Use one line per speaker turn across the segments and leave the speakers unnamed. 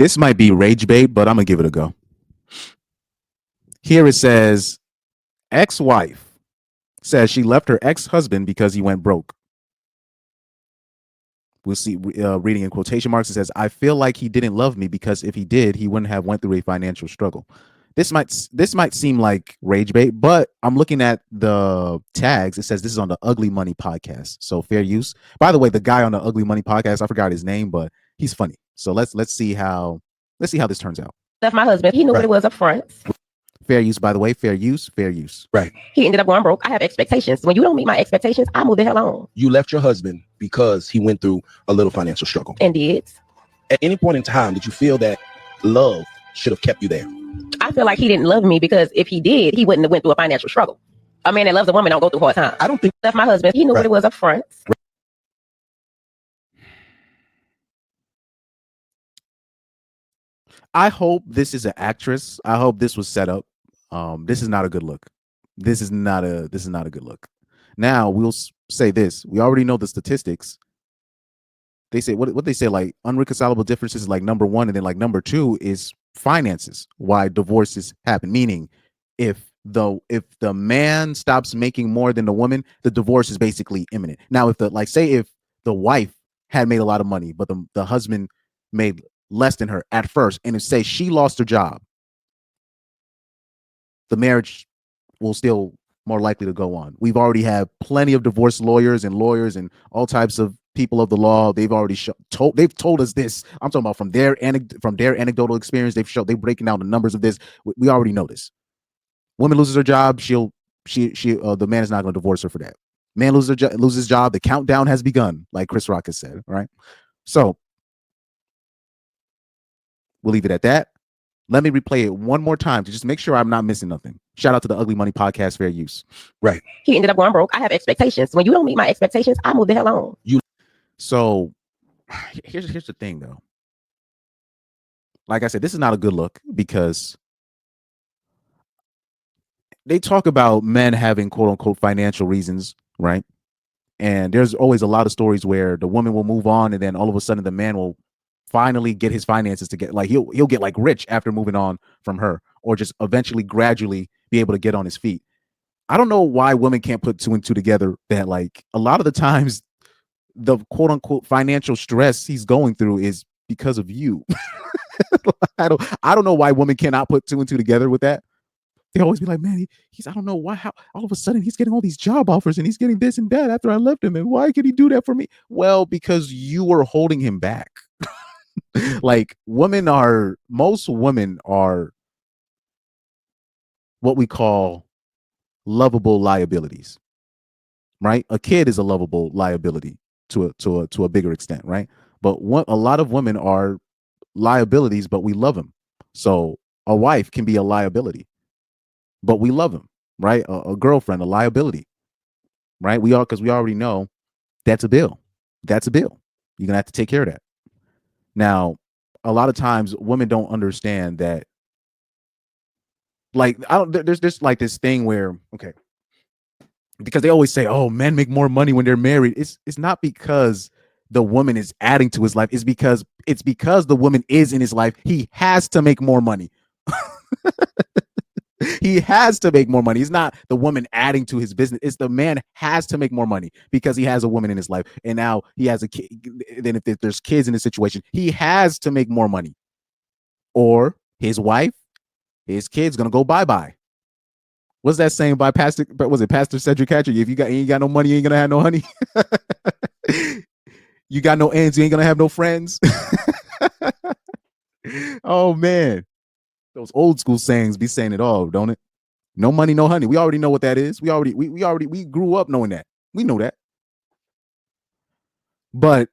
This might be rage bait, but I'm gonna give it a go. Here it says ex-wife says she left her ex-husband because he went broke. We'll see. Reading in quotation marks, it says, "I feel like he didn't love me because if he did, he wouldn't have went through a financial struggle." This might seem like rage bait, but I'm looking at the tags. It says this is on the Ugly Money podcast, so fair use. By the way, the guy on the Ugly Money podcast, I forgot his name, but he's funny. So let's see how this turns out.
Left my husband. He knew what it was up front.
Fair use, by the way. Fair use. Fair use.
Right.
He ended up going broke. I have expectations. When you don't meet my expectations, I move the hell on.
You left your husband because he went through a little financial struggle.
And did.
At any point in time, did you feel that love should have kept you there?
I feel like he didn't love me because if he did, he wouldn't have went through a financial struggle. A man that loves a woman don't go through hard times.
I don't think.
Left my husband. He knew what it was up front.
I hope this is an actress. I hope this was set up. This is not a good look. This is not a good look. Now we'll say this. We already know the statistics. They say what they say, like unreconcilable differences is like number one, and then like number two is finances. Why divorces happen. Meaning if the man stops making more than the woman, the divorce is basically imminent. Now if if the wife had made a lot of money, but the husband made less than her at first, and say she lost her job, the marriage will still more likely to go on. We've already had plenty of divorce lawyers and all types of people of the law. They've already told us this. I'm talking about from their anecdotal experience. They're breaking down the numbers of this. We already know this. Woman loses her job, the man is not going to divorce her for that. Man loses his job. The countdown has begun, like Chris Rock has said. All right, so we'll leave it at that. Let me replay it one more time to just make sure I'm not missing nothing. Shout out to the Ugly Money podcast, fair use.
Right.
He ended up going broke. I have expectations. When you don't meet my expectations, I move the hell on.
So here's the thing, though. Like I said, this is not a good look because they talk about men having quote unquote financial reasons, right? And there's always a lot of stories where the woman will move on, and then all of a sudden the man will finally get his finances to get like he'll get like rich after moving on from her, or just eventually gradually be able to get on his feet. I don't know why women can't put two and two together, that like a lot of the times the quote unquote financial stress he's going through is because of you. I don't know why women cannot put two and two together with that. They always be like, man, he's I don't know why, how all of a sudden he's getting all these job offers and he's getting this and that after I left him, and why could he do that for me? Well, because you were holding him back. Like most women are what we call lovable liabilities, right? A kid is a lovable liability to a bigger extent, right? But a lot of women are liabilities, but we love them. So a wife can be a liability, but we love them, right? A girlfriend, a liability, right? Because we already know that's a bill. That's a bill. You're gonna have to take care of that. Now, a lot of times women don't understand that. Like, there's just like this thing where, okay, because they always say, oh, men make more money when they're married. It's not because the woman is adding to his life. It's because the woman is in his life. He has to make more money. He has to make more money. It's not the woman adding to his business. It's the man has to make more money because he has a woman in his life. And now he has a kid. Then if there's kids in the situation, he has to make more money. Or his wife, his kid's going to go bye-bye. What's that saying by Pastor Cedric Hatcher? If you ain't got no money, you ain't going to have no honey. You got no ends, you ain't going to have no friends. Oh, man. Those old school sayings be saying it all, don't it? No money, no honey. We already know what that is. We grew up knowing that. We know that. But,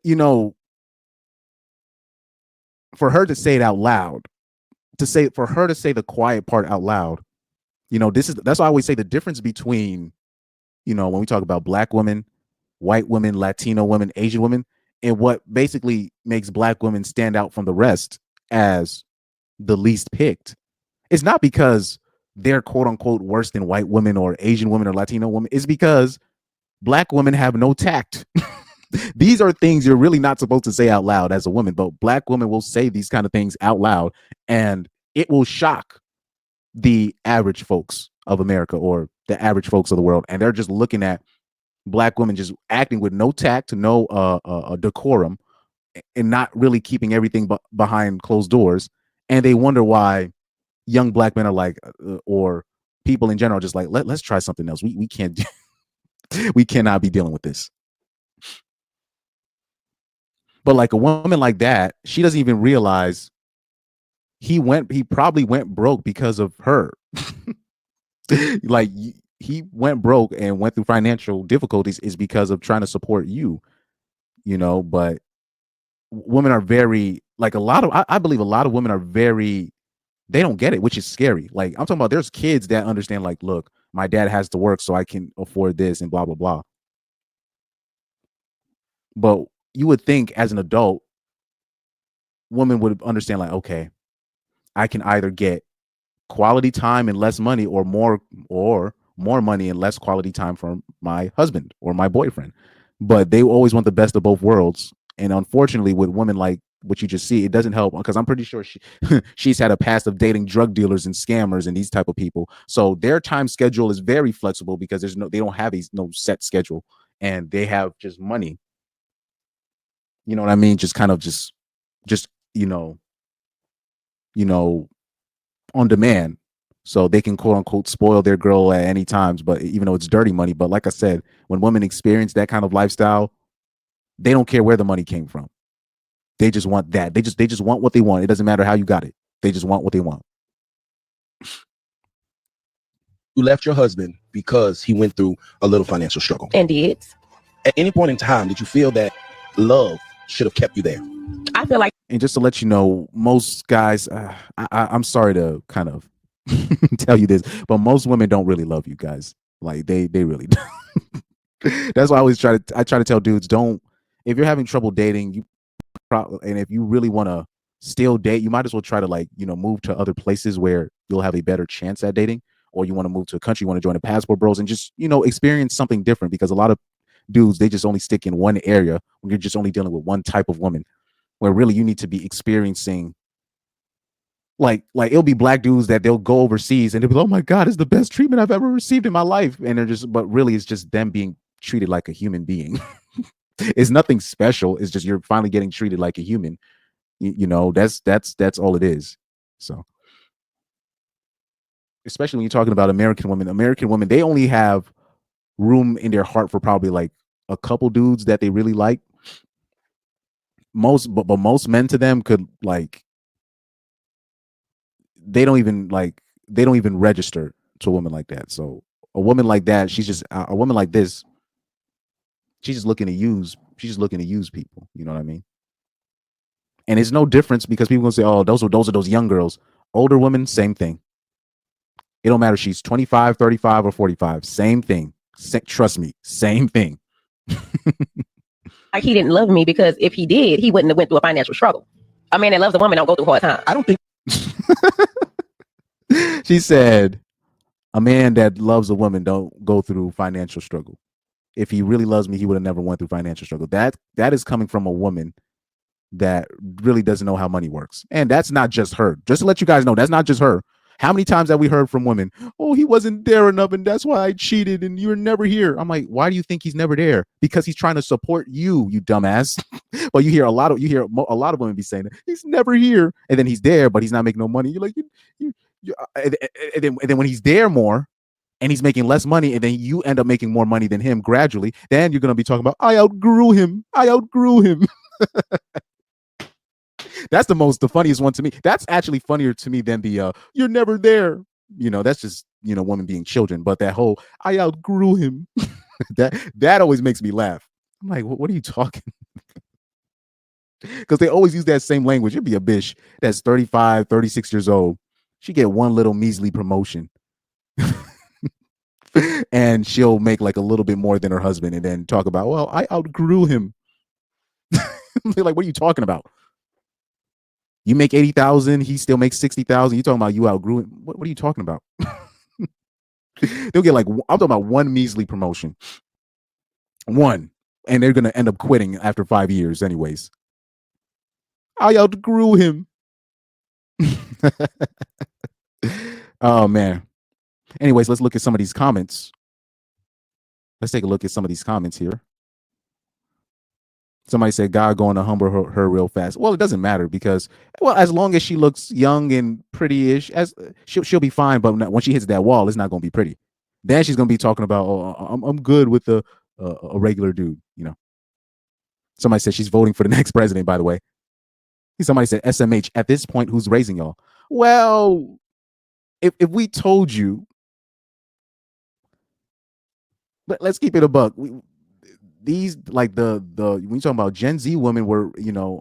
for her to say it out loud, for her to say the quiet part out loud, that's why I always say the difference between, when we talk about black women, white women, Latino women, Asian women, and what basically makes black women stand out from the rest as the least picked. It's not because they're quote unquote worse than white women or Asian women or Latino women. It's because black women have no tact. These are things you're really not supposed to say out loud as a woman, but black women will say these kind of things out loud, and it will shock the average folks of America or the average folks of the world, and they're just looking at black women just acting with no tact, no decorum, and not really keeping everything behind closed doors, and they wonder why young black men are like, or people in general, just like let's try something else. We can't we cannot be dealing with this. But like a woman like that, she doesn't even realize he probably went broke because of her. Like he went broke and went through financial difficulties is because of trying to support you, but women are very, like, I believe a lot of women are very, they don't get it, which is scary. Like, I'm talking about, there's kids that understand, like, look, my dad has to work so I can afford this and blah, blah, blah. But you would think as an adult, women would understand, like, okay, I can either get quality time and less money, or more money and less quality time from my husband or my boyfriend. But they always want the best of both worlds. And unfortunately, with women like what you just see, it doesn't help, because I'm pretty sure she's had a past of dating drug dealers and scammers and these type of people. So their time schedule is very flexible because they don't have no set schedule, and they have just money. You know what I mean? Just kind of just on demand, so they can quote unquote spoil their girl at any times. But even though it's dirty money, but like I said, when women experience that kind of lifestyle, they don't care where the money came from. They just want that. They just want what they want. It doesn't matter how you got it. They just want what they want.
You left your husband because he went through a little financial struggle.
And did.
At any point in time, did you feel that love should have kept you there?
I feel like,
and just to let you know, most guys, I'm sorry to kind of tell you this, but most women don't really love you guys. Like they really don't. That's why I try to tell dudes, don't, if you're having trouble dating, and if you really want to still date, you might as well try to move to other places where you'll have a better chance at dating. Or you want to move to a country, you want to join the Passport Bros and just, experience something different, because a lot of dudes, they just only stick in one area when you're just only dealing with one type of woman, where really you need to be experiencing, like it'll be black dudes that they'll go overseas and they'll be like, oh my God, it's the best treatment I've ever received in my life. And but really it's just them being treated like a human being. It's nothing special. It's just you're finally getting treated like a human. That's all it is. So, especially when you're talking about American women, they only have room in their heart for probably like a couple dudes that they really like. Most men to them could, like, they don't even register to a woman like that. So a woman like that, she's just a woman like this. She's just looking to use people. You know what I mean? And it's no difference, because people gonna say, oh, those are those young girls. Older women, same thing. It don't matter if she's 25, 35, or 45. Same thing. Trust me, same thing.
like he didn't love me, because if he did, he wouldn't have went through a financial struggle. A man that loves a woman don't go through hard times.
I don't think.
She said, a man that loves a woman don't go through financial struggle. If he really loves me, he would have never went through financial struggle. That is coming from a woman that really doesn't know how money works. And that's not just her. Just to let you guys know, that's not just her. How many times have we heard from women, oh, he wasn't there enough and that's why I cheated and you're never here? I'm like, why do you think he's never there? Because he's trying to support you, you dumbass. Well, you hear a lot of women be saying that he's never here, and then he's there, but he's not making no money. You're like, and then when he's there more and he's making less money, and then you end up making more money than him gradually, then you're going to be talking about, I outgrew him. That's the funniest one to me. That's actually funnier to me than the you're never there. That's just, women being children. But that whole, I outgrew him, that always makes me laugh. I'm like, what are you talking? Because they always use that same language. It'd be a bitch that's 35, 36 years old. She get one little measly promotion. And she'll make like a little bit more than her husband, and then talk about, well, I outgrew him. They're like, what are you talking about? You make 80,000, he still makes 60,000. You talking about you outgrew him? What are you talking about? They'll get I'm talking about one measly promotion. One. and they're gonna end up quitting after 5 years, anyways. I outgrew him. Oh man. Anyways, let's look at some of these comments. Let's take a look at some of these comments here. Somebody said God going to humble her real fast. Well, it doesn't matter because, well, as long as she looks young and pretty-ish, as she'll be fine. But when she hits that wall, it's not going to be pretty. Then she's going to be talking about, oh, I'm good with a regular dude. You know. Somebody said she's voting for the next president. By the way, somebody said SMH. At this point, who's raising y'all? Well, if we told you, let's keep it a buck. These like the when you talking about Gen Z women were,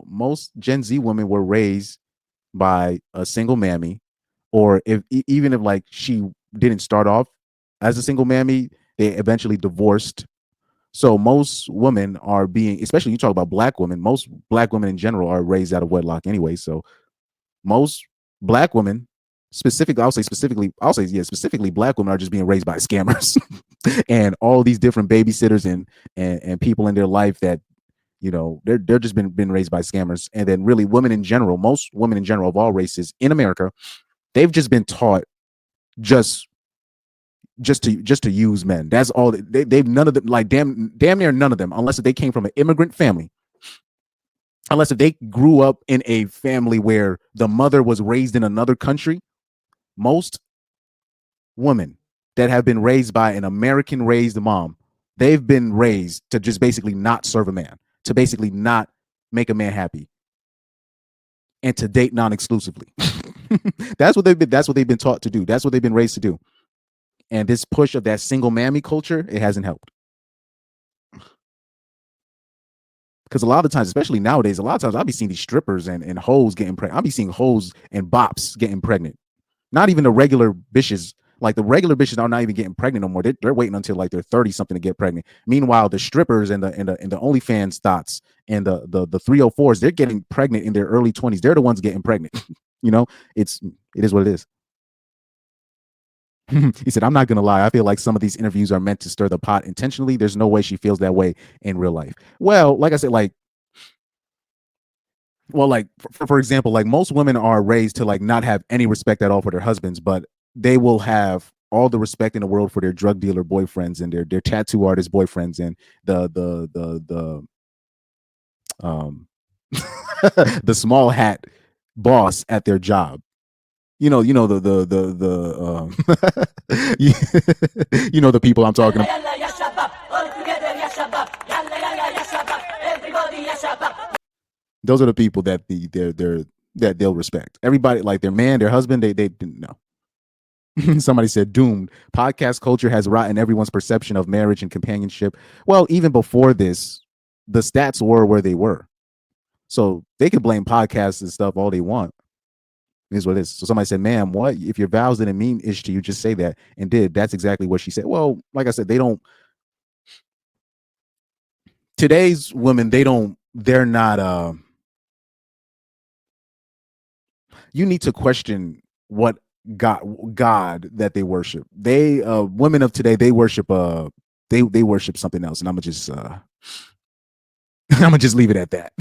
most Gen Z women were raised by a single mammy, or even if like she didn't start off as a single mammy, they eventually divorced. So most women are being, especially you talk about black women, most black women in general are raised out of wedlock anyway. So most black women, specifically black women are just being raised by scammers and all these different babysitters and people in their life that, they're just been raised by scammers. And then really women in general, most women in general of all races in America, they've just been taught just to use men. That's all. They've none of them, like damn near none of them, unless they came from an immigrant family, unless if they grew up in a family where the mother was raised in another country. Most women that have been raised by an American raised mom, they've been raised to just basically not serve a man, to basically not make a man happy, and to date non-exclusively. That's what they've been taught to do. That's what they've been raised to do. And this push of that single mammy culture, it hasn't helped. Because a lot of times, especially nowadays, a lot of times I'll be seeing these strippers and hoes getting pregnant. I'll be seeing hoes and bops getting pregnant. Not even the regular bitches. Like the regular bitches are not even getting pregnant no more. They're waiting until like they're 30 something to get pregnant. Meanwhile, the strippers and the OnlyFans thoughts and the 304s, they're getting pregnant in their early 20s. They're the ones getting pregnant. It is what it is. He said, I'm not going to lie. I feel like some of these interviews are meant to stir the pot intentionally. There's no way she feels that way in real life. Well, like I said, for example, like most women are raised to like not have any respect at all for their husbands, but they will have all the respect in the world for their drug dealer boyfriends and their tattoo artist boyfriends and the the small hat boss at their job. The people I'm talking about. Those are the people that that they'll respect. Everybody, like their man, their husband, they didn't know. Somebody said doomed. Podcast culture has rotten everyone's perception of marriage and companionship. Well, even before this, the stats were where they were. So they can blame podcasts and stuff all they want. Is what it is. So somebody said, ma'am, what? If your vows didn't mean ish to you, just say that. And did. That's exactly what she said. Well, like I said, today's women, they're not, you need to question what God that they worship. Women of today, they worship, they worship something else. And I'm gonna just leave it at that.